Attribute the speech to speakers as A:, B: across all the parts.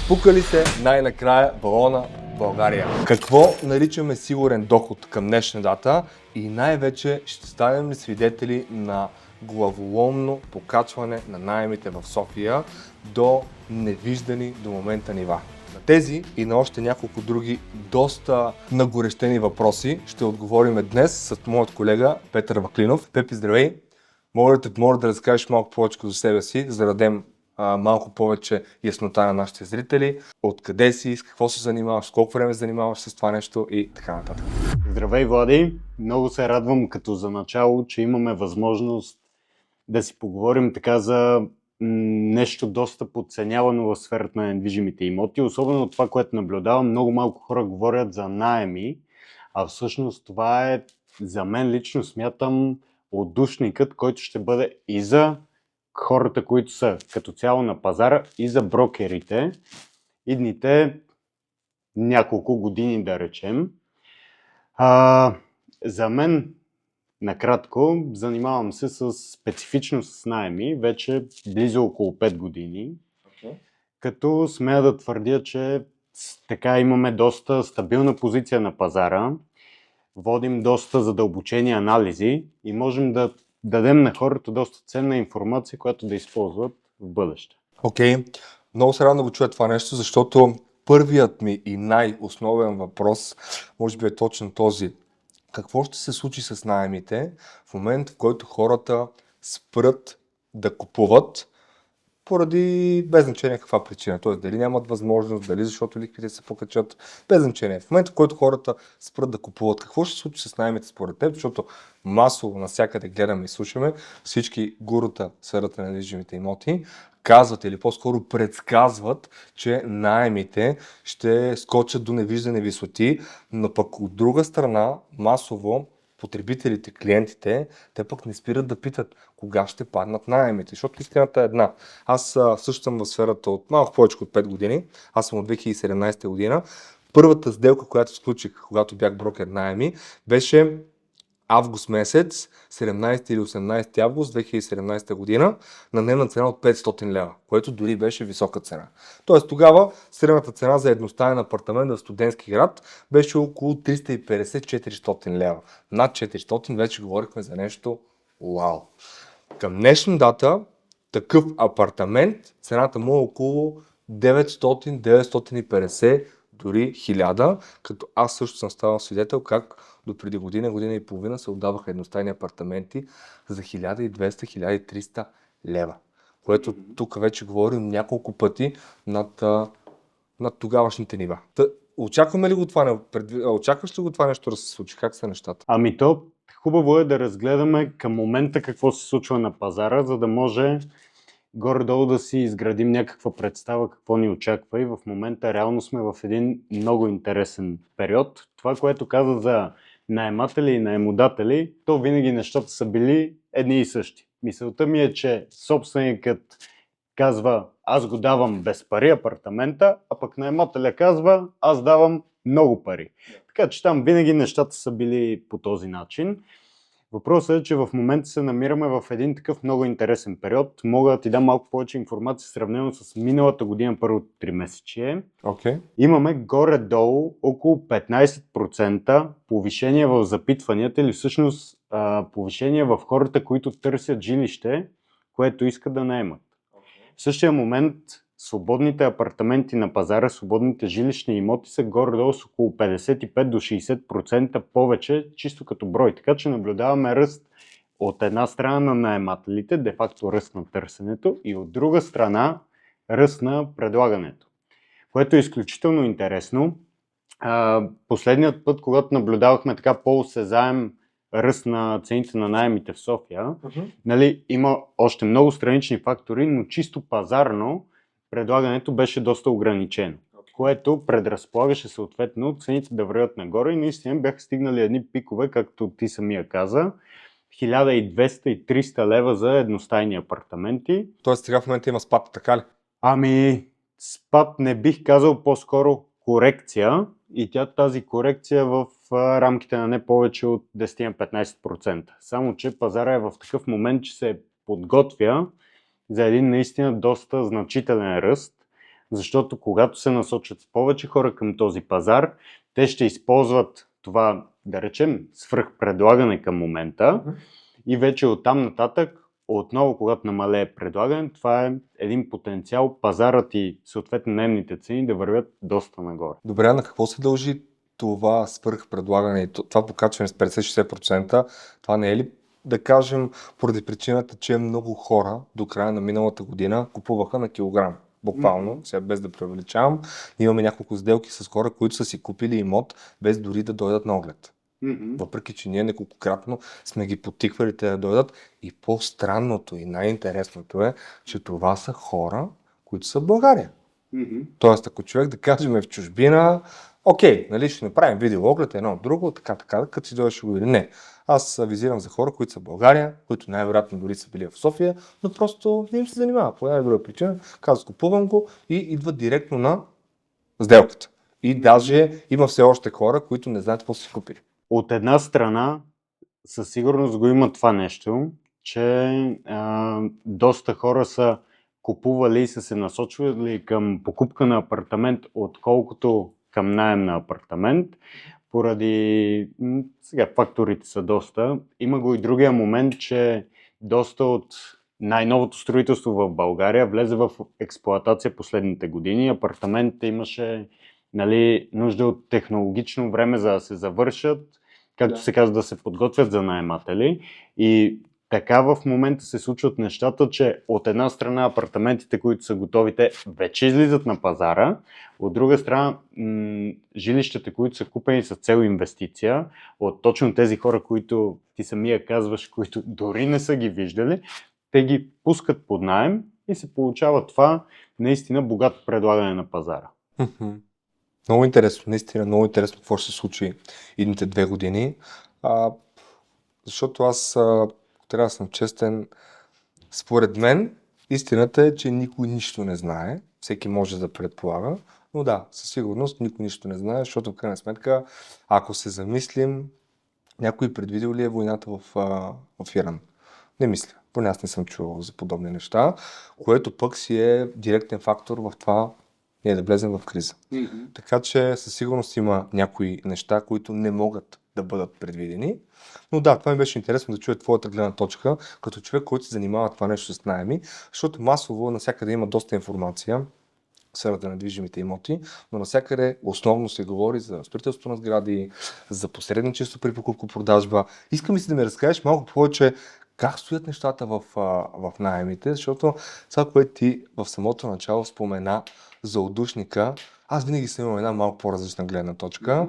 A: Спука ли се най-накрая балона в България? Какво наричаме сигурен доход към днешна дата и най-вече ще станем ли свидетели на главоломно покачване на наемите в София до невиждани до момента нива? На тези и на още няколко други доста нагорещени въпроси ще отговорим днес с моят колега Петър Ваклинов. Пепи, здравей! Моля да разкажеш малко повече за себе си, за да дадем малко повече яснота на нашите зрители. Откъде си, с какво се занимаваш, с колко време се занимаваш с това нещо и така нататък.
B: Здравей, Влади! Много се радвам като за начало, че имаме възможност да си поговорим така за нещо доста подценявано в сферата на недвижимите имоти. Особено това, което наблюдавам, много малко хора говорят за наеми, а всъщност това е за мен лично смятам отдушникът, който ще бъде и за хората, които са като цяло на пазара, и за брокерите идните няколко години, да речем. За мен, накратко, занимавам се специфично с наеми вече близо около 5 години, като смея да твърдя, че така имаме доста стабилна позиция на пазара, водим доста задълбочени анализи и можем да дадем на хората доста ценна информация, която да използват в бъдеще.
A: Окей, много се радвам да го чуя това нещо, защото първият ми и най-основен въпрос, може би е точно този. Какво ще се случи с наемите в момент, в който хората спрат да купуват поради без значение каква причина. Т.е. дали нямат възможност, дали защото лихвите се покачат, без значение. В момента, в който хората спрат да купуват, какво ще се случи с наемите според теб? Защото масово навсякъде гледаме и слушаме всички гурута в сферата на недвижимите имоти казват или по-скоро предсказват, че наемите ще скочат до невиждани висоти, но пък от друга страна масово потребителите, клиентите, те пък не спират да питат кога ще паднат наемите, защото истината е една. Аз също съм в сферата от малко повече от 5 години, аз съм от 2017 година. Първата сделка, която сключих, когато бях брокер наеми, беше август месец, 17 или 18 август 2017 година, на дневна цена от 500 лева, което дори беше висока цена. Тоест тогава средната цена за едностаен апартамент в студентски град беше около 350-400 лева. Над 400 вече говорихме за нещо вау. Към днешна дата такъв апартамент, цената му е около 900-950, дори 1000, като аз също съм ставал свидетел как до преди година и половина се отдаваха едностайни апартаменти за 1200-1300 лева. Което тук вече говорим няколко пъти над тогавашните нива. Очакваме ли го това? Очакваш ли го това нещо да се случи? Как са нещата?
B: Ами то хубаво е да разгледаме към момента какво се случва на пазара, за да може горе-долу да си изградим някаква представа какво ни очаква, и в момента реално сме в един много интересен период. Това, което каза за наематели и наемодатели, то винаги нещата са били едни и същи. Мисълта ми е, че собственикът казва: аз го давам без пари апартамента, а пък наемателя казва: аз давам много пари. Така че там винаги нещата са били по този начин. Въпросът е, че в момента се намираме в един такъв много интересен период. Мога да ти дам малко повече информация сравнено с миналата година, първото 3-месечие. Имаме горе-долу около 15% повишение в запитванията, или всъщност повишение в хората, които търсят жилище, което искат да наемат. В същия момент свободните апартаменти на пазара, свободните жилищни имоти са горе-долу с около 55 до 60% повече, чисто като брой. Така че наблюдаваме ръст от една страна на наемателите, де-факто ръст на търсенето, и от друга страна ръст на предлагането, което е изключително интересно. Последният път, когато наблюдавахме така по-осезаем ръст на цените на наемите в София, има още много странични фактори, но чисто пазарно предлагането беше доста ограничено, което предразполагаше съответно цените да вървят нагоре, и наистина бяха стигнали едни пикове, както ти самия каза, 1200 и 300 лева за едностайни апартаменти.
A: Тоест сега в момента има спад, така ли?
B: Ами, спад не бих казал, по-скоро корекция, и тази корекция в рамките на не повече от 10-15%. Само че пазара е в такъв момент, че се подготвя за един наистина доста значителен ръст. защото когато се насочат повече хора към този пазар, те ще използват това, да речем, свръхпредлагане към момента и вече оттам нататък, отново, когато намалее предлагане, това е един потенциал пазарът и съответно наемните цени да вървят доста нагоре.
A: Добре, на какво се дължи това свръхпредлагане и това покачване с 50-60%? Това не е ли, да кажем, поради причината, че много хора до края на миналата година купуваха на килограм? Буквално, сега без да преувеличавам, имаме няколко сделки с хора, които са си купили имот без дори да дойдат на оглед. Въпреки че ние неколкократно сме ги потиквали те да дойдат. И по-странното и най-интересното е, че това са хора, които са в България. Тоест, ако човек, да кажем, е в чужбина, окей, нали, ще направим видеооглед едно от друго, така, като си дойдеш ще го види. Не. Аз визирам за хора, които са в България, които най-вероятно дори са били в София, но просто не им се занимава. По една или друга причина, казват, купувам го и идват директно на сделката. И даже има все още хора, които не знаят какво са си купили.
B: От една страна, със сигурност го има това нещо, че доста хора са купували и са се насочвали към покупка на апартамент, отколкото към наем на апартамент, поради сега факторите са доста. Има го и другия момент, че доста от най-новото строителство в България влезе в експлоатация последните години. Апартаментите имаше нужда от технологично време за да се завършат, както се казва, да се подготвят за наематели. И така в момента се случват нещата, че от една страна апартаментите, които са готови, те вече излизат на пазара, от друга страна жилищата, които са купени с цел инвестиция, от точно тези хора, които ти самия казваш, които дори не са ги виждали, те ги пускат под наем и се получава това наистина богато предлагане на пазара.
A: Много интересно, наистина много интересно какво ще се случи идните 2 години, защото аз трябва да съм честен, според мен истината е, че никой нищо не знае, всеки може да предполага, но да, със сигурност никой нищо не знае, защото в крайна сметка, ако се замислим, някой предвидел ли е войната в Иран? Не мисля, поне аз не съм чувал за подобни неща, което пък си е директен фактор в това ние да влезем в криза. Така че със сигурност има някои неща, които не могат да бъдат предвидени. Но да, това ми беше интересно да чуя твоята гледна точка, като човек, който се занимава това нещо с наеми, защото масово навсякъде има доста информация в сферата на недвижимите имоти, но навсякъде основно се говори за строителство на сгради, за посредничество при покупко-продажба. Искам ли си да ми разкажеш малко повече как стоят нещата в наемите, защото това, което ти в самото начало спомена за отдушника, аз винаги съм имал една малко по-различна гледна точка,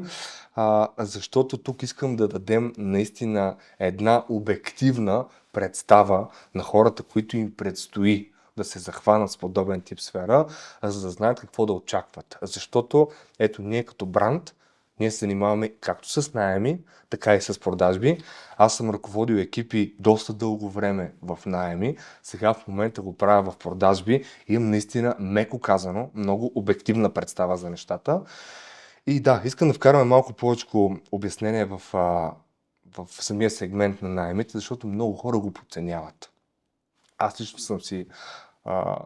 A: защото тук искам да дадем наистина една обективна представа на хората, които им предстои да се захванат с подобен тип сфера, за да знаят какво да очакват. Защото ето ние като бранд, ние се занимаваме както с наеми, така и с продажби. Аз съм ръководил екипи доста дълго време в наеми, сега в момента го правя в продажби и имам наистина, меко казано, много обективна представа за нещата. И да, искам да вкараме малко повече обяснение в самия сегмент на наемите, защото много хора го подценяват. Аз лично съм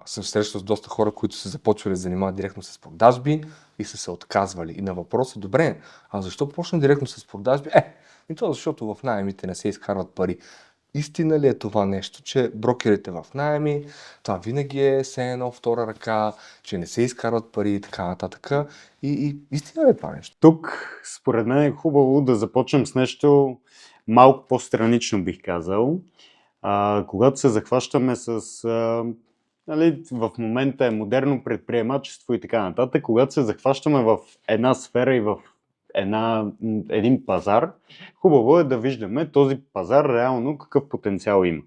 A: срещал с доста хора, които са започвали да занимават директно с продажби и са се отказвали. И на въпроса, добре, а защо почна директно с продажби? И то защото в наемите не се изкарват пари. Истина ли е това нещо, че брокерите в наеми, това винаги е все едно втора ръка, че не се изкарват пари и така нататък? И истина ли е това нещо?
B: Тук, според мен е хубаво да започнем с нещо малко по-странично, бих казал. Когато се захващаме с... в момента е модерно предприемачество и така нататък, когато се захващаме в една сфера и в един пазар, хубаво е да виждаме този пазар реално какъв потенциал има.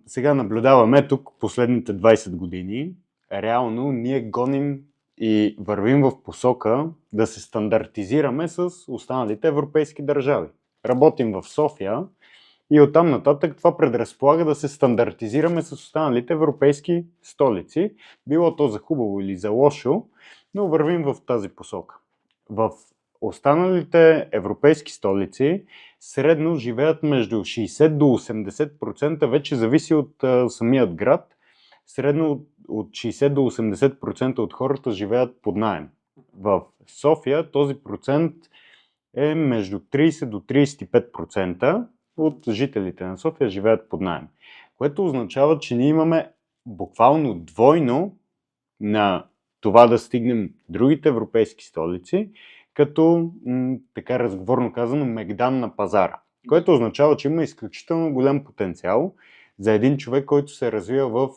B: Сега наблюдаваме тук последните 20 години, реално ние гоним и вървим в посока да се стандартизираме с останалите европейски държави. Работим в София и оттам нататък това предразполага да се стандартизираме с останалите европейски столици, било то за хубаво или за лошо, но вървим в тази посока. В останалите европейски столици средно живеят между 60 до 80%, вече зависи от самият град, средно от 60 до 80% от хората живеят под наем. В София този процент е между 30 до 35% от жителите на София живеят под наем. Което означава, че ние имаме буквално двойно на това да стигнем другите европейски столици, като така разговорно казано мегдан на пазара. Което означава, че има изключително голям потенциал за един човек, който се развива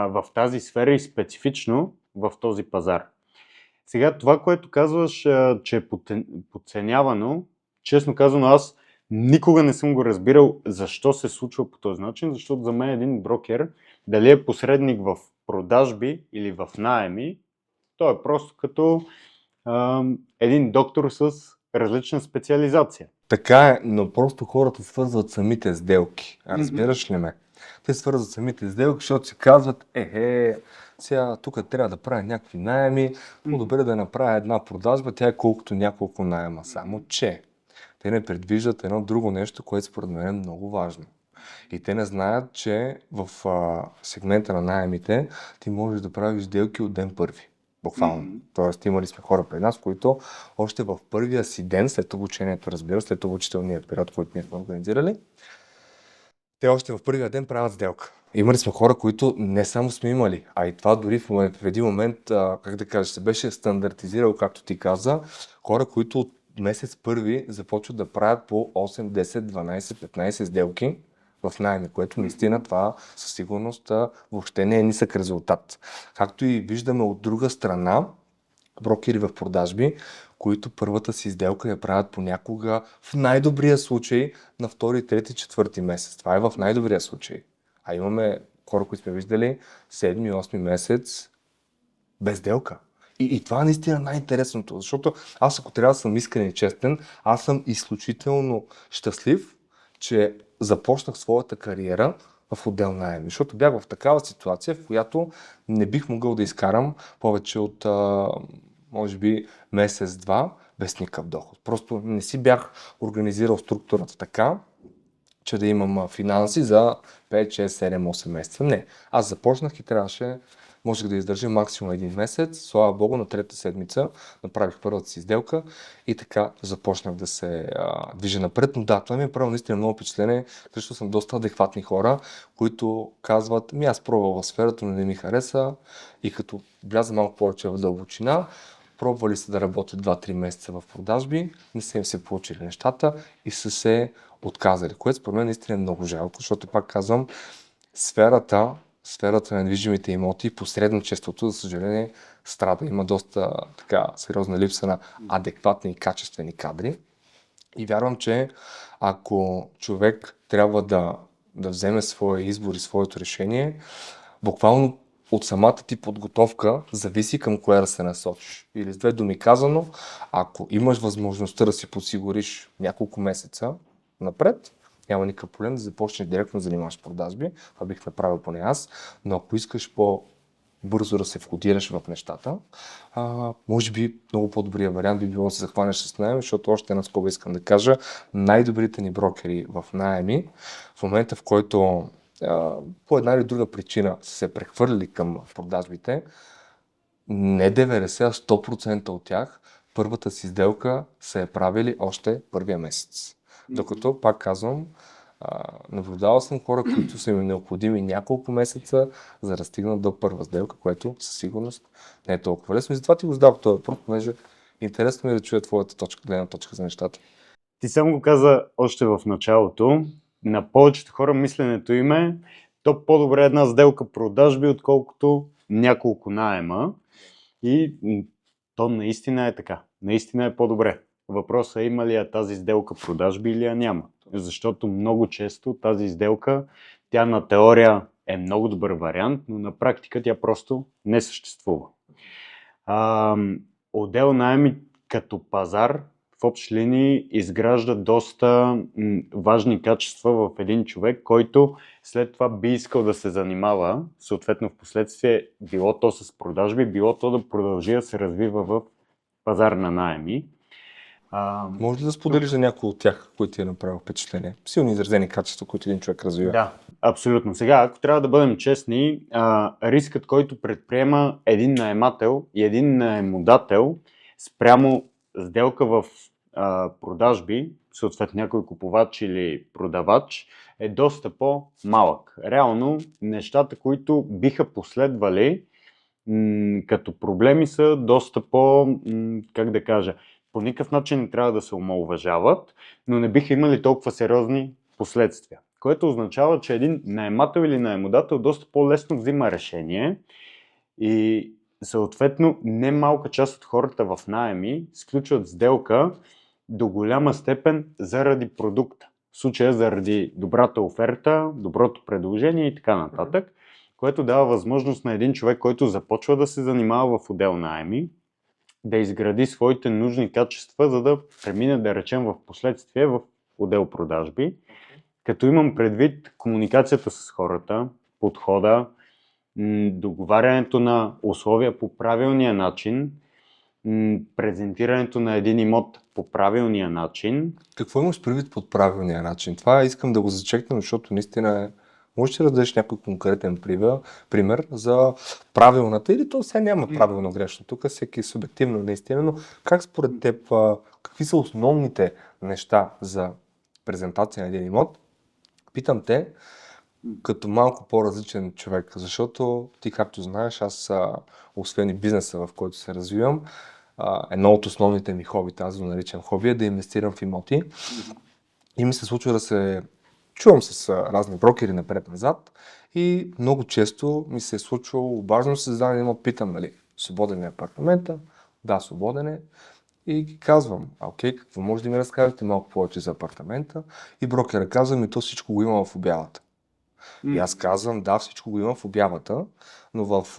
B: в тази сфера и специфично в този пазар. Сега това, което казваш, че е подценявано, честно казано, аз никога не съм го разбирал защо се случва по този начин, защото за мен един брокер, дали е посредник в продажби или в наеми, той е просто като един доктор с различна специализация.
A: Така е, но просто хората свързват самите сделки. Разбираш ли ме? Те свързват самите сделки, защото си казват, сега тук трябва да правя някакви наеми, по-добре да направя една продажба, тя е колкото няколко наема. Само че те не предвиждат едно друго нещо, което според мен е много важно. И те не знаят, че в сегмента на наемите ти можеш да правиш сделки от ден първи. Буквално. Тоест имали сме хора пред нас, които още в първия си ден, след обучението, разбира, след обучителния период, който ние сме организирали, те още в първия ден правят сделка. Имали сме хора, които не само сме имали, а и това дори в един момент, как да кажа, се беше стандартизирал, както ти каза, хора, които от месец първи започват да правят по 8, 10, 12, 15 сделки в наеми, което наистина това със сигурност въобще не е нисък резултат. Както и виждаме от друга страна, брокери в продажби, които първата си сделка я правят понякога в най-добрия случай на втори, трети, четвърти месец. Това е в най-добрия случай. А имаме хора, които сме виждали 7-8 месец без сделка. И това е наистина най-интересното, защото аз, ако трябва да съм искрен и честен, аз съм изключително щастлив, че започнах своята кариера в отдел наеми, защото бях в такава ситуация, в която не бих могъл да изкарам повече от може би месец-два без никакъв доход. Просто не си бях организирал структурата така, че да имам финанси за 5, 6, 7, 8 месеца. Не. Аз започнах и можех да издържа максимум един месец. Слава Богу, на трета седмица направих първата си сделка и така започнах да се движа напред. Но да, това ми е правило наистина много впечатление, защото съм доста адекватни хора, които казват, аз пробвал в сферата, но не ми хареса и като вляза малко повече в дълбочина, пробвали са да работят 2-3 месеца в продажби, не са им се получили нещата и са се отказали, което според мен наистина е много жалко, защото пак казвам, сферата на недвижимите имоти и посредничеството, за съжаление, страда. Има доста така сериозна липса на адекватни и качествени кадри. И вярвам, че ако човек трябва да вземе своя избор и своето решение, буквално от самата ти подготовка зависи към кое да се насочиш. Или с две думи казано, ако имаш възможността да си подсигуриш няколко месеца напред, няма никакъв проблем да започнеш директно да занимаваш продажби. Това бих направил поне аз. Но ако искаш по-бързо да се входираш в нещата, може би много по-добрия вариант би било да се захванеш с наеми, защото още една скоба искам да кажа, най-добрите ни брокери в наеми, в момента в който по една или друга причина са се прехвърли към продажбите, не 90, а 100% от тях първата си сделка са я правили още първия месец. Докато, пак казвам, наблюдавал съм хора, които са им необходими няколко месеца, за да стигнат до първа сделка, което със сигурност не е толкова лесно. И затова ти го задавам този въпрос, понеже интересно ми е да чуя твоята гледна точка за нещата.
B: Ти само го каза още в началото. На повечето хора мисленето им е то по-добре една сделка продажби, отколкото няколко наема. И то наистина е така. Наистина е по-добре. Въпросът е има ли я тази сделка продажби или я няма. Защото много често тази сделка, тя на теория е много добър вариант, но на практика тя просто не съществува. Отдел наеми като пазар в общи линии изгражда доста важни качества в един човек, който след това би искал да се занимава, съответно в последствие било то с продажби, било то да продължи да се развива в пазар на наеми.
A: Може ли да споделиш за някои от тях, които ти е направил впечатление? Силно изразени качества, които един човек развива.
B: Да, абсолютно. Сега, ако трябва да бъдем честни, рискът, който предприема един наемател и един наемодател спрямо сделка в продажби, съответно някой купувач или продавач, е доста по-малък. Реално, нещата, които биха последвали като проблеми са доста как да кажа, по никакъв начин не трябва да се омаловажават, но не биха имали толкова сериозни последствия. Което означава, че един наемател или наемодател доста по-лесно взима решение и съответно немалка част от хората в наеми сключват сделка до голяма степен заради продукта. В случая заради добрата оферта, доброто предложение и така нататък, което дава възможност на един човек, който започва да се занимава в отдел наеми, да изгради своите нужни качества, за да премине, да речем, в последствие в отдел продажби. Като имам предвид комуникацията с хората, подхода, договарянето на условия по правилния начин, презентирането на един имот по правилния начин.
A: Какво имаш предвид под правилния начин? Това искам да го зачекнем, защото наистина можеш да дадеш някой конкретен пример за правилната, или то сега няма правилно грешно, тук всеки е субективно наистина, но как според теб, какви са основните неща за презентация на един имот? Питам те, като малко по-различен човек, защото ти, както знаеш, аз освен и бизнеса, в който се развивам, едно от основните ми хобита, аз го наричам хоби, е да инвестирам в имоти. И ми се случва да се чувам с разни брокери напред-назад и много често ми се е случвало важно се зададен имот, питам, нали, свободен е апартамента? Да, свободен е. И ги казвам, окей, какво може да ми разкажете малко повече за апартамента? И брокера казва ми, то всичко го има в обявата. И аз казвам, да, всичко го има в обявата, но в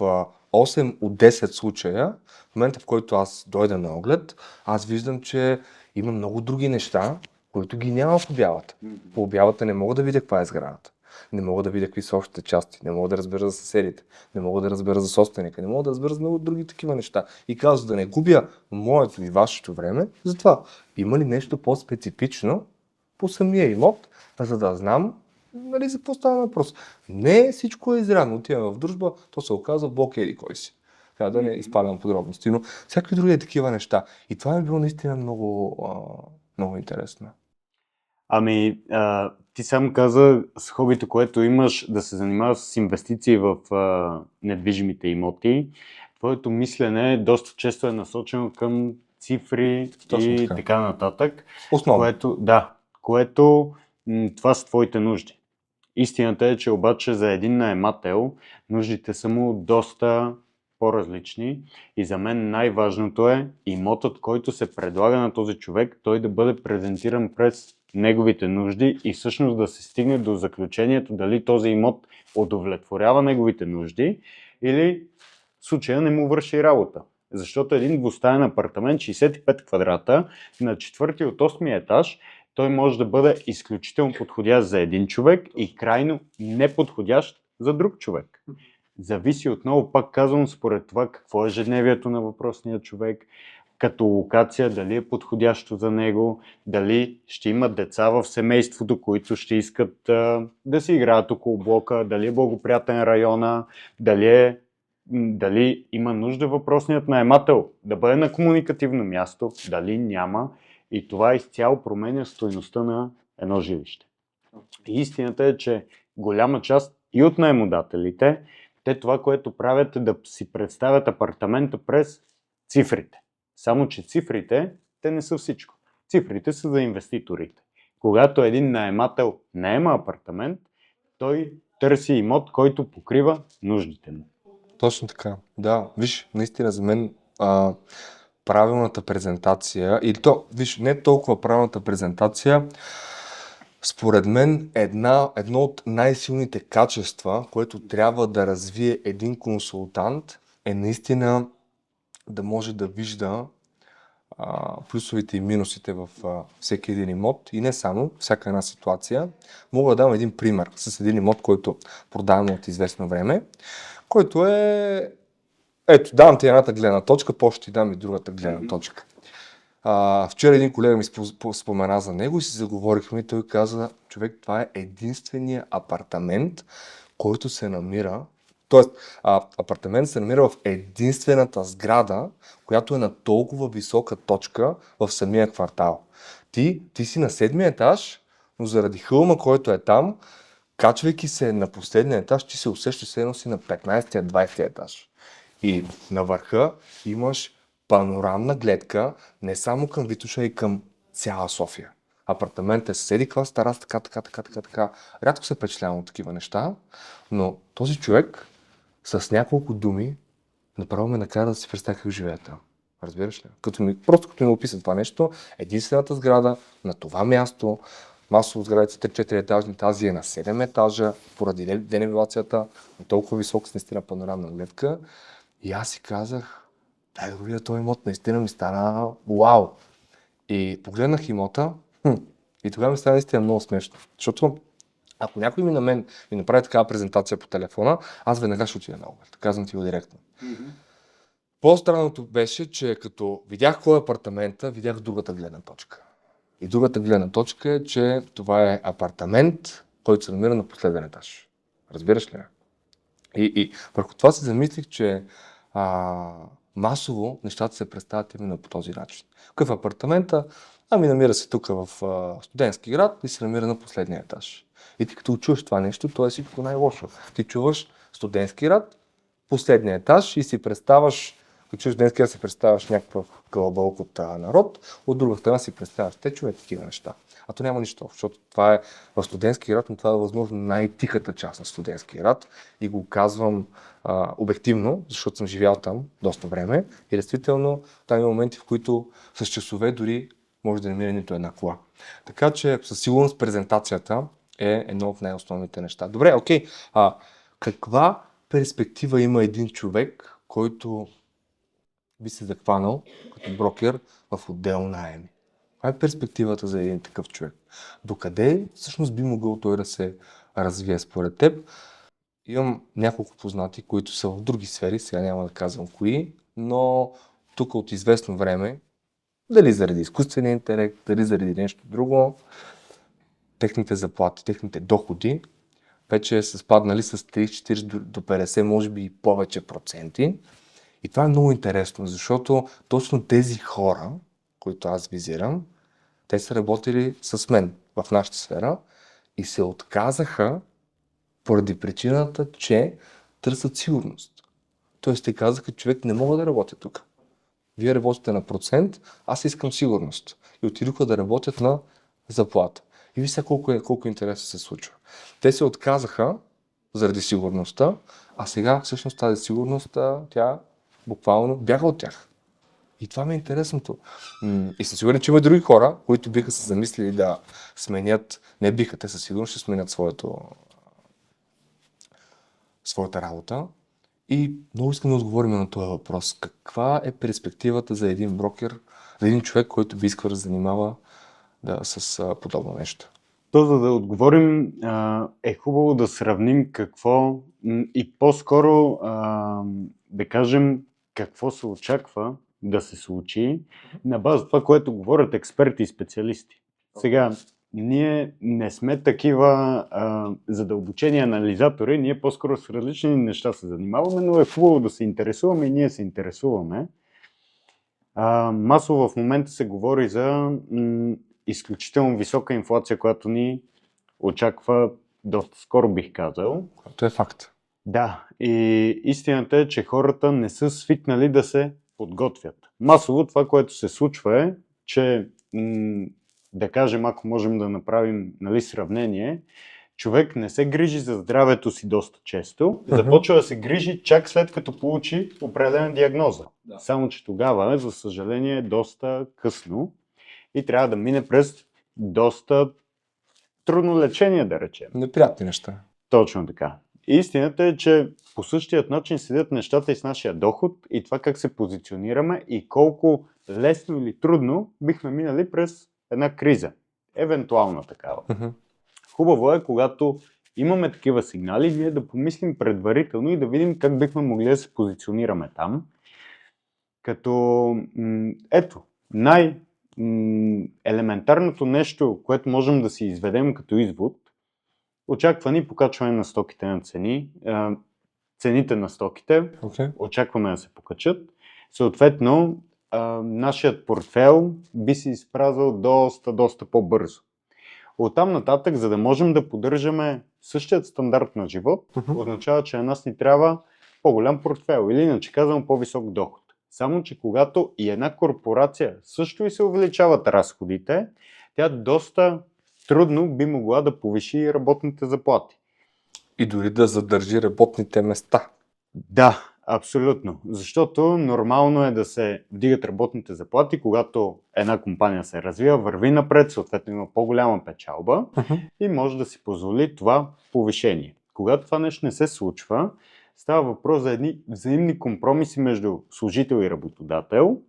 A: 8 от 10 случая, в момента в който аз дойда на оглед, аз виждам, че има много други неща, които ги няма в обявата. По обявата не мога да видя каква е сградата. Не мога да видя какви са общите части, не мога да разбера за съседите, не мога да разбера за собственика, не мога да разбера за много други такива неща. И казвам, да не губя моето и вашето време, затова има ли нещо по-специфично по самия имот, за да знам, нали, за какво става въпрос. Не всичко е изрядно. Отиваме в дружба, то се оказва блок еди кой си. Трябва да не изпадам подробности, но всякакви други такива неща. И това е било наистина много интересно.
B: Ами, ти сам каза с хобито, което имаш, да се занимаваш с инвестиции в недвижимите имоти. Твоето мислене доста често е насочено към цифри и така нататък.
A: Основно.
B: Което това са твоите нужди. Истината е, че обаче за един наемател нуждите са му доста по-различни и за мен най-важното е имотът, който се предлага на този човек, той да бъде презентиран през неговите нужди и всъщност да се стигне до заключението дали този имот удовлетворява неговите нужди или в случая не му върши работа. Защото един двустаен апартамент, 65 квадрата, на 4-ти от 8-ми етаж, той може да бъде изключително подходящ за един човек и крайно неподходящ за друг човек. Зависи отново, пак казвам, според това какво е ежедневието на въпросния човек, като локация, дали е подходящо за него, дали ще има деца в семейството, които ще искат да си играят около блока, дали е благоприятен района, дали има нужда въпросният наемател да бъде на комуникативно място, дали няма. И това изцяло променя стойността на едно жилище. И истината е, че голяма част и от наемодателите, те това, което правят е да си представят апартамента през цифрите. Само, че цифрите, те не са всичко. Цифрите са за инвеститорите. Когато един наемател наема апартамент, той търси имот, който покрива нуждите му.
A: Точно така. Да, виж, наистина за мен правилната презентация, или то, виж, не толкова правилната презентация, според мен едно от най-силните качества, което трябва да развие един консултант, е наистина да може да вижда плюсовите и минусите в всеки един имот и не само, всяка една ситуация. Мога да дам един пример с един имот, който продаваме от известно време, който е... Ето, давам ти едната гледна точка, после ще ти дам и другата гледна точка. Вчера един колега ми спомена за него и си заговорихме и той каза, човек, това е единствения апартамент, който се намира, т.е. апартамент се намира в единствената сграда, която е на толкова висока точка в самия квартал. Ти си на 7-ми етаж, но заради хълма, който е там, качвайки се на последния етаж, ти се усещаш все едно си на 15-я, 20-я етаж. И на върха имаш панорамна гледка не само към Витоша, и към цяла София. Апартаментът е с еди клас, тераса, така. Рядко се впечатлявам от такива неща, но този човек с няколко думи направо ме накара да си представя как живее там. Разбираш ли? Просто като ми описа това нещо, единствената сграда на това място, масово сградите са 3-4 етажни, тази е на 7 етажа, поради денивелацията, на толкова висок с наистина панорамна гледка. И аз си казах, дай да видя този имот, наистина ми стана вау! И погледнах имота и тогава ми стана наистина много смешно. Защото ако някой ми направи такава презентация по телефона, аз веднага ще отида на оглед. Казвам ти го директно. По-странното беше, че като видях кой е апартамента, видях другата гледна точка. И другата гледна точка е, че това е апартамент, който се намира на последен етаж. Разбираш ли? И върху това се замислих, че масово нещата се представят именно по този начин. Какъв е апартамента? Намира се тук в Студентски град и се намира на последния етаж. И ти като чуваш това нещо, то е всичко най-лошо. Ти чуваш Студентски град, последния етаж и си представяш, като чуеш Студентски град, си представяш някакъв кълбълк от народ, от друга страна си представяш течове, такива неща. А то няма нищо, защото това е в Студентски град, но това е възможно най-тихата част на Студентски град и го казвам обективно, защото съм живял там доста време и действително там има моменти, в които с часове дори може да не мира нито една кола. Така че със сигурност презентацията е едно от най-основните неща. Добре, окей. Каква перспектива има един човек, който би се захванал като брокер в отдел наеми? Каква е перспективата за един такъв човек? Докъде всъщност би могъл той да се развие според теб? Имам няколко познати, които са в други сфери, сега няма да казвам кои, но тук от известно време, дали заради изкуствения интелект, дали заради нещо друго, техните заплати, техните доходи вече са спаднали с 30-40 до 50, може би и повече проценти. И това е много интересно, защото точно тези хора, които аз визирам, те са работили с мен в нашата сфера и се отказаха поради причината, че търсят сигурност. Тоест те казаха, човек не мога да работя тук. Вие работите на процент, аз искам сигурност. И отидоха да работят на заплата. И вижте колко интересно се случва. Те се отказаха заради сигурността, а сега всъщност тази сигурност, тя буквално бяга от тях. И това ми е интересното. И съм сигурен, че има други хора, които биха се замислили да сменят, те със сигурност ще сменят своята работа. И много искам да отговорим на този въпрос. Каква е перспективата за един брокер, за един човек, който би искал да занимава с подобно нещо?
B: То, за да отговорим, е хубаво да сравним какво и по-скоро да кажем какво се очаква да се случи на база това, което говорят експерти и специалисти. Сега, ние не сме такива задълбочени анализатори, ние по-скоро с различни неща се занимаваме, но е хубаво да се интересуваме и ние се интересуваме. Масово в момента се говори за изключително висока инфлация, която ни очаква доста скоро, бих казал.
A: Това е факт.
B: Да, и истината е, че хората не са свикнали да се подготвят. Масово това, което се случва е, че да кажем, ако можем да направим сравнение, човек не се грижи за здравето си доста често, започва да се грижи чак след като получи определена диагноза. Да. Само че тогава, за съжаление, е доста късно и трябва да мине през доста трудно лечение, да речем.
A: Неприятни неща.
B: Точно така. Истината е, че по същият начин седят нещата и с нашия доход и това как се позиционираме и колко лесно или трудно бихме минали през една криза. Евентуална такава. Хубаво е, когато имаме такива сигнали, ние да помислим предварително и да видим как бихме могли да се позиционираме там. Като, ето, елементарното нещо, което можем да си изведем като извод, очаквани покачване на стоките на цени, цените на стоките,
A: Okay.
B: очакваме да се покачат. Съответно, нашият портфейл би се изпразвал доста по-бързо. Оттам нататък, за да можем да поддържаме същият стандарт на живот, означава, че на нас ни трябва по-голям портфейл или иначе казвам по-висок доход. Само, че когато и една корпорация също и се увеличават разходите, тя доста трудно би могла да повиши работните заплати.
A: И дори да задържи работните места.
B: Да, абсолютно. Защото нормално е да се вдигат работните заплати, когато една компания се развива, върви напред, съответно има по-голяма печалба и може да си позволи това повишение. Когато това нещо не се случва, става въпрос за едни взаимни компромиси между служител и работодател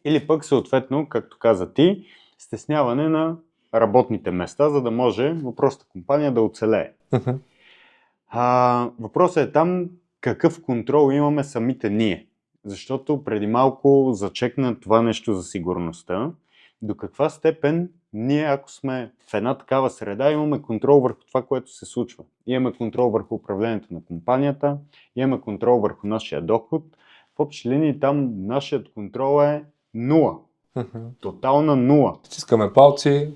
B: или пък съответно, както каза ти, стесняване на работните места, за да може въпросната компания да оцелее. Въпросът е там какъв контрол имаме самите ние. Защото преди малко зачекна това нещо за сигурността. До каква степен ние, ако сме в една такава среда, имаме контрол върху това, което се случва. Имаме контрол върху управлението на компанията, имаме контрол върху нашия доход. В общи линии там нашият контрол е нула. Тотална нула.
A: Стискаме палци,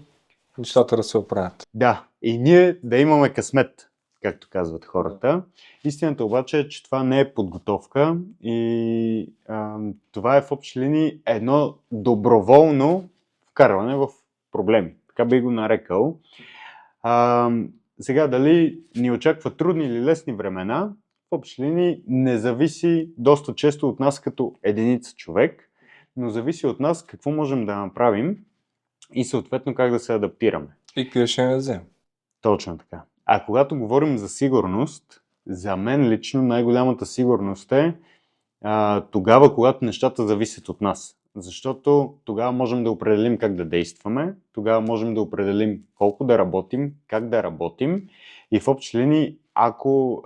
A: нещата да се оправят.
B: Да, и ние да имаме късмет, както казват хората. Истината обаче е, че това не е подготовка и това е в общи линии едно доброволно вкарване в проблеми. Така би го нарекал. Сега дали ни очакват трудни или лесни времена, в общи линии не зависи доста често от нас като единица човек, но зависи от нас какво можем да направим и съответно как да се адаптираме.
A: И какви решения да вземем.
B: Точно така. А когато говорим за сигурност, за мен лично най-голямата сигурност е тогава, когато нещата зависят от нас. Защото тогава можем да определим как да действаме, тогава можем да определим колко да работим, как да работим и в общи линии, ако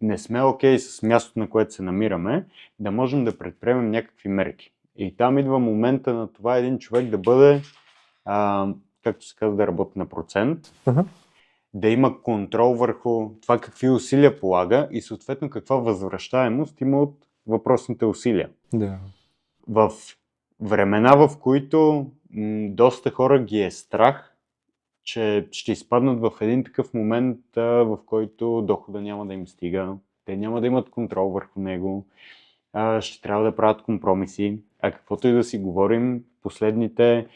B: не сме окей с мястото, на което се намираме, да можем да предприемем някакви мерки. И там идва момента на това един човек да бъде, както се казва, да работи на процент, да има контрол върху това какви усилия полага и съответно каква възвръщаемост има от въпросните усилия.
A: Да.
B: В времена, в които доста хора ги е страх, че ще изпаднат в един такъв момент, в който дохода няма да им стига, те няма да имат контрол върху него, ще трябва да правят компромиси, а каквото и да си говорим, последните,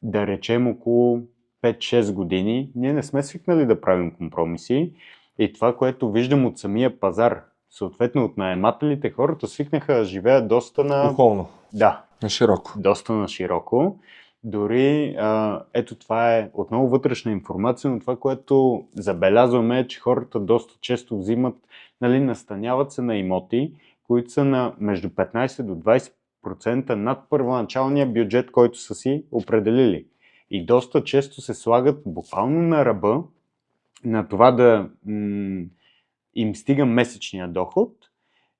B: да речем около 5-6 години, ние не сме свикнали да правим компромиси и това, което виждам от самия пазар, съответно от наемателите, хората свикнаха да живеят доста на...
A: Ухолно.
B: Да.
A: На широко.
B: Доста на широко. Дори, ето това е отново вътрешна информация, но това, което забелязваме е, че хората доста често взимат, настаняват се на имоти, които са на между 15 до 20% над първоначалния бюджет, който са си определили. И доста често се слагат буквално на ръба на това да им стига месечния доход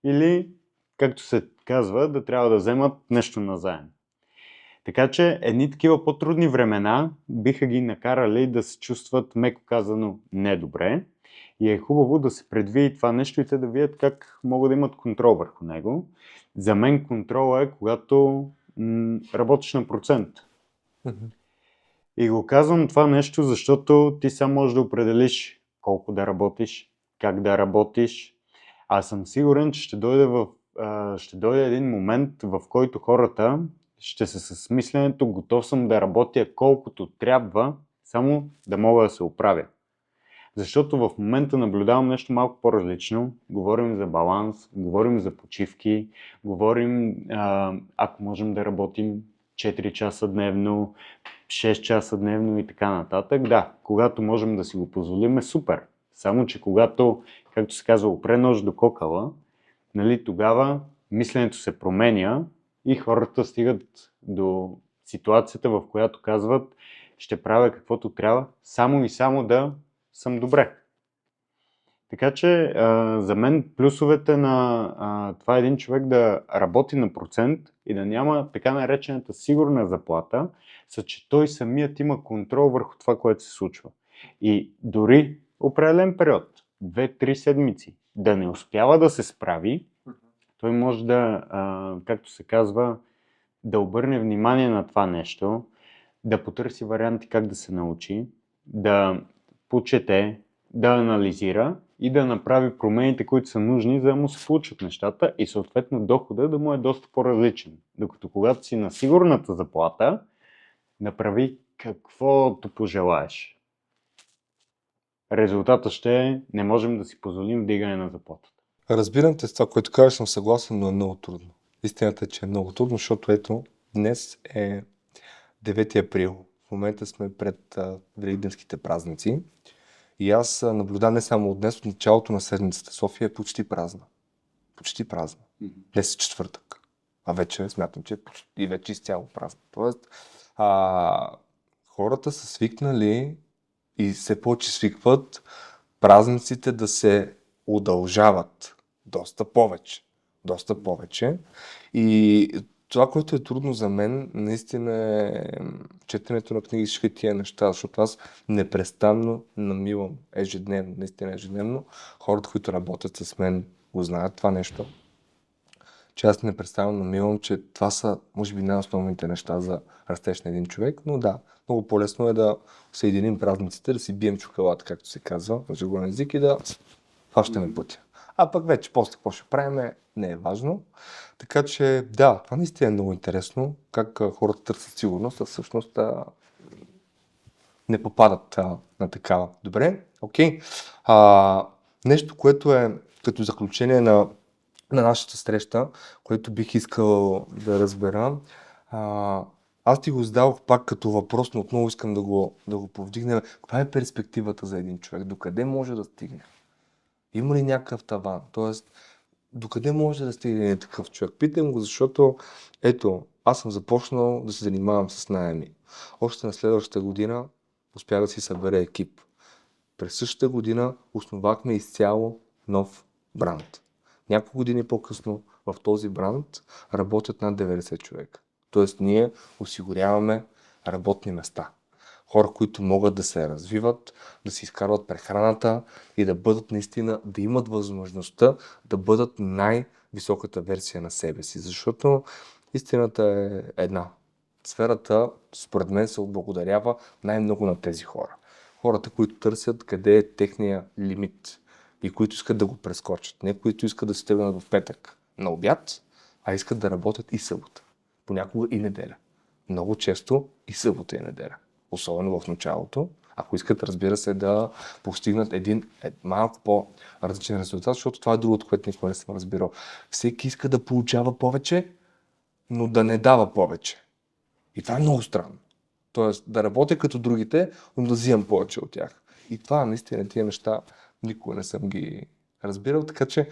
B: или, както се казва, да трябва да вземат нещо назаем. Така че едни такива по-трудни времена биха ги накарали да се чувстват, меко казано, недобре. И е хубаво да се предвиди това нещо и те да видят как могат да имат контрол върху него. За мен контрол е когато работиш на процент. И го казвам това нещо, защото ти сам можеш да определиш колко да работиш, как да работиш. Аз съм сигурен, че ще дойде един момент, в който хората ще са с мисленето, готов съм да работя колкото трябва, само да мога да се оправя. Защото в момента наблюдавам нещо малко по-различно. Говорим за баланс, говорим за почивки, говорим, ако можем да работим 4 часа дневно, 6 часа дневно и така нататък. Да, когато можем да си го позволим е супер. Само, че когато, както се казва, опре нож до кокала, тогава мисленето се променя и хората стигат до ситуацията, в която казват, ще правя каквото трябва, само и само да съм добре. Така че за мен плюсовете на това един човек да работи на процент и да няма така наречената сигурна заплата, са, че той самият има контрол върху това, което се случва. И дори определен период, 2-3 седмици, да не успява да се справи, той може да, както се казва, да обърне внимание на това нещо, да потърси варианти как да се научи, да почете, да анализира и да направи промените, които са нужни, за да му се получат нещата и съответно дохода да му е доста по-различен. Докато когато си на сигурната заплата, направи каквото пожелаеш. Резултатът ще е, не можем да си позволим вдигане на заплатата.
A: Разбирам те с това, което кажеш, съм съгласен, но е много трудно. Истината е, че е много трудно, защото ето, днес е 9 април. В момента сме пред великденските празници. И аз наблюдавам не само от днес, от началото на седмицата. София е почти празна. Почти празна. Днес е четвъртък. А вече смятам, че е почти вече изцяло празна. Тоест, хората са свикнали и все повече свикват празниците да се удължават доста повече. Доста повече. И това, което е трудно за мен, наистина е четенето на книги и всички тия неща, защото аз непрестанно намивам ежедневно, наистина ежедневно. Хората, които работят с мен, го знаят това нещо. Че аз непрестанно намивам, че това са, може би, най-основните неща за растеж на един човек, но да, много по-лесно е да съединим празниците, да си бием чукалата, както се казва, на жаргонен език и да хващаме пътя. А пък вече после какво ще правим, не е важно. Така че да, това наистина е много интересно, как хората търсят сигурност, а всъщност не попадат на такава. Добре, окей. Нещо, което е като заключение на нашата среща, което бих искал да разбера. Аз ти го задавах пак като въпрос, но отново искам да го повдигнем. Каква е перспективата за един човек? Докъде може да стигне? Има ли някакъв таван? Тоест, докъде може да стигне такъв човек? Питам го, защото ето, аз съм започнал да се занимавам с наеми. Още на следващата година успях да си събера екип. През същата година основахме изцяло нов бранд. Няколко години по-късно в този бранд работят над 90 човека. Тоест ние осигуряваме работни места. Хора, които могат да се развиват, да си изкарват прехраната и да бъдат наистина, да имат възможността да бъдат най-високата версия на себе си. Защото истината е една. Сферата, според мен, се отблагодарява най-много на тези хора. Хората, които търсят къде е техния лимит и които искат да го прескочат. Не които искат да се тръгнат в петък на обяд, а искат да работят и събота. Понякога и неделя. Много често и събота и неделя. Особено в началото. Ако искат, разбира се, да постигнат един малко по-различен резултат, защото това е другото, което никога не съм разбирал. Всеки иска да получава повече, но да не дава повече. И това е много странно. Тоест да работя като другите, но да взимам повече от тях. И това наистина тия неща никога не съм ги разбирал, така че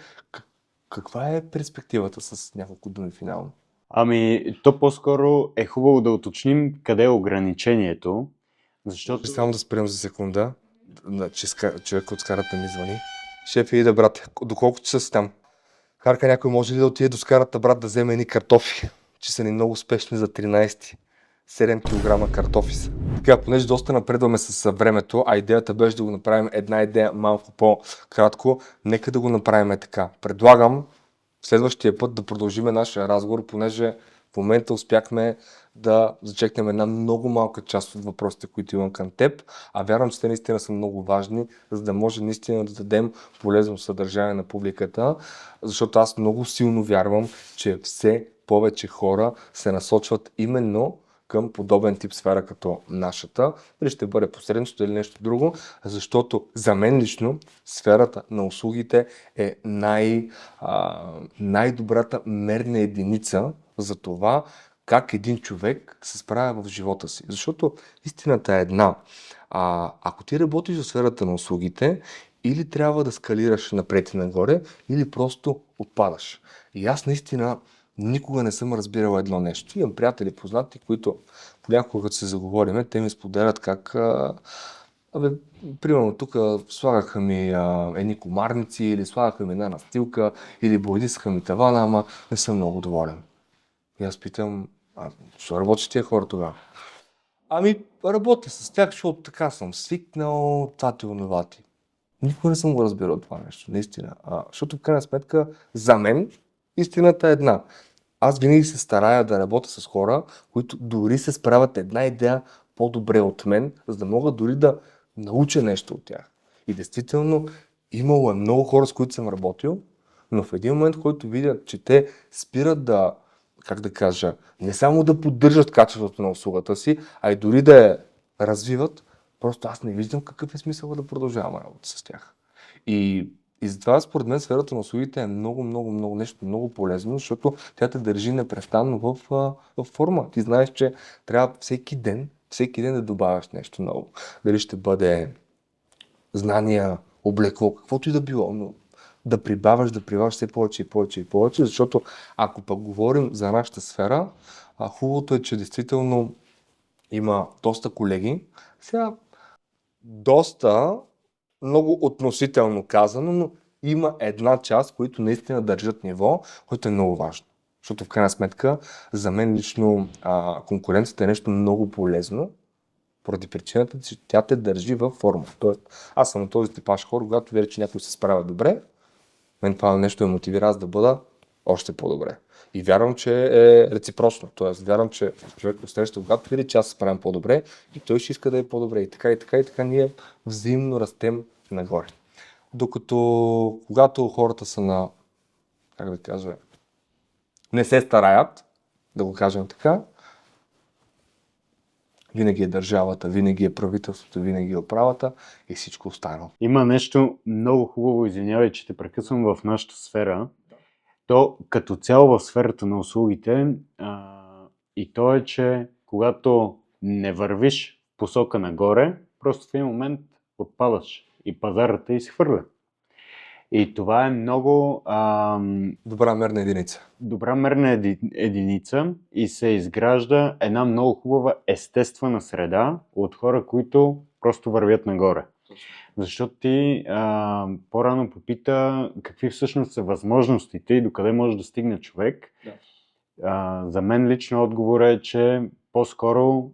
A: каква е перспективата с няколко думи финално?
B: Ами, то по-скоро е хубаво да уточним къде е ограничението, защото...
A: Само да спрем за секунда, че човек от скарата ми звъни. Шеф, иде, брат, доколко часа си там? Харка, някой може ли да отиде до скарата, брат, да вземе едни картофи, че са ни много успешни за 13-ти. 7 кг картофи са. Така, понеже доста напредваме с времето, а идеята беше да го направим една идея малко по-кратко, нека да го направим така. Предлагам следващия път да продължим нашия разговор, понеже в момента успяхме да зачекнем една много малка част от въпросите, които имам към теб, а вярвам, че те наистина са много важни, за да може наистина да дадем полезно съдържание на публиката, защото аз много силно вярвам, че все повече хора се насочват именно към подобен тип сфера като нашата, дали ще бъде посредничество или нещо друго, защото за мен лично сферата на услугите е най-добрата мерна единица за това как един човек се справя в живота си. Защото истината е една. Ако ти работиш в сферата на услугите, или трябва да скалираш напред и нагоре, или просто отпадаш. И аз наистина никога не съм разбирал едно нещо. Имам приятели, познати, които понякога като се заговориме, те ми споделят как примерно тук слагаха ми едни комарници или слагаха ми една настилка или боядисаха ми тавана, ама не съм много доволен. И аз питам, защо работиш тия хора тогава? Ами, работя с тях, защото така съм свикнал, това ти онова ти. Никога не съм го разбирал това нещо, наистина. Защото в крайна сметка, за мен, истината е една. Аз винаги се старая да работя с хора, които дори се справят една идея по-добре от мен, за да мога дори да науча нещо от тях. И действително, имало е много хора, с които съм работил, но в един момент, в който видят, че те спират да, как да кажа, не само да поддържат качеството на услугата си, а и дори да я развиват, просто аз не виждам какъв е смисъл да продължавам работа с тях. И затова според мен сферата на услугите е много нещо много полезно, защото тя те държи непрестанно в форма. Ти знаеш, че трябва всеки ден да добавяш нещо ново. Дали ще бъде знания, облекло, каквото и да било, но да прибавяш все повече и повече, защото ако пък говорим за нашата сфера, хубавото е, че действително има доста колеги. Сега доста, много относително казано, но има една част, които наистина държат ниво, което е много важно. Защото в крайна сметка, за мен лично конкуренцията е нещо много полезно, поради причината, че тя те държи във форма. Тоест, аз съм на този типаж хора, когато видя, че някой се справя добре, мен това нещо ме мотивира аз да бъда още по-добре. И вярвам, че е реципрочно. Тоест, вярвам, че човек посреща, когато види, че аз се справям по-добре и той ще иска да е по-добре. И така ние взаимно растем нагоре. Докато когато хората са на, как да кажа, не се стараят, да го кажем така, винаги е държавата, винаги е правителството, винаги е управата и всичко останало.
B: Има нещо много хубаво, извинявай, че те прекъсвам в нашата сфера. То като цяло в сферата на услугите и то е, че когато не вървиш в посока нагоре, просто в един момент отпадаш и пазарът и се хвърля. И това е много
A: добра мерна единица.
B: Добра мерна единица и се изгражда една много хубава естествена среда от хора, които просто вървят нагоре. Защото ти по-рано попита какви всъщност са възможностите и докъде може да стигне човек. Да. За мен лично отговор е, че по-скоро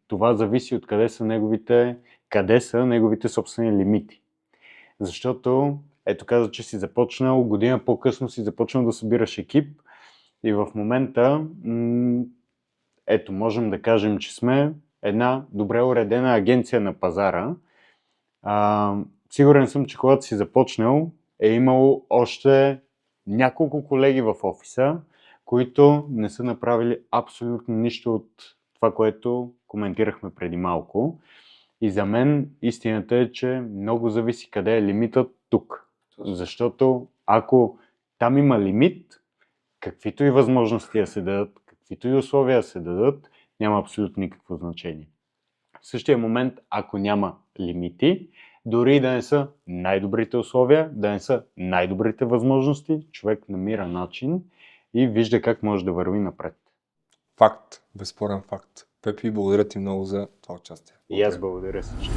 B: това зависи от къде са неговите собствени лимити. Защото ето каза, че си започнал, година по-късно си започнал да събираш екип и в момента можем да кажем, че сме една добре уредена агенция на пазара. Сигурен съм, че когато си започнал е имало още няколко колеги в офиса, които не са направили абсолютно нищо от това, което коментирахме преди малко. И за мен истината е, че много зависи къде е лимитът тук. Защото ако там има лимит, каквито и възможности да се дадат, каквито и условия да се дадат, няма абсолютно никакво значение. В същия момент, ако няма лимити, дори да не са най-добрите условия, да не са най-добрите възможности, човек намира начин и вижда как може да върви напред.
A: Факт, безспорен факт. Пепи, благодаря ти много за това участие.
B: И аз благодаря всички.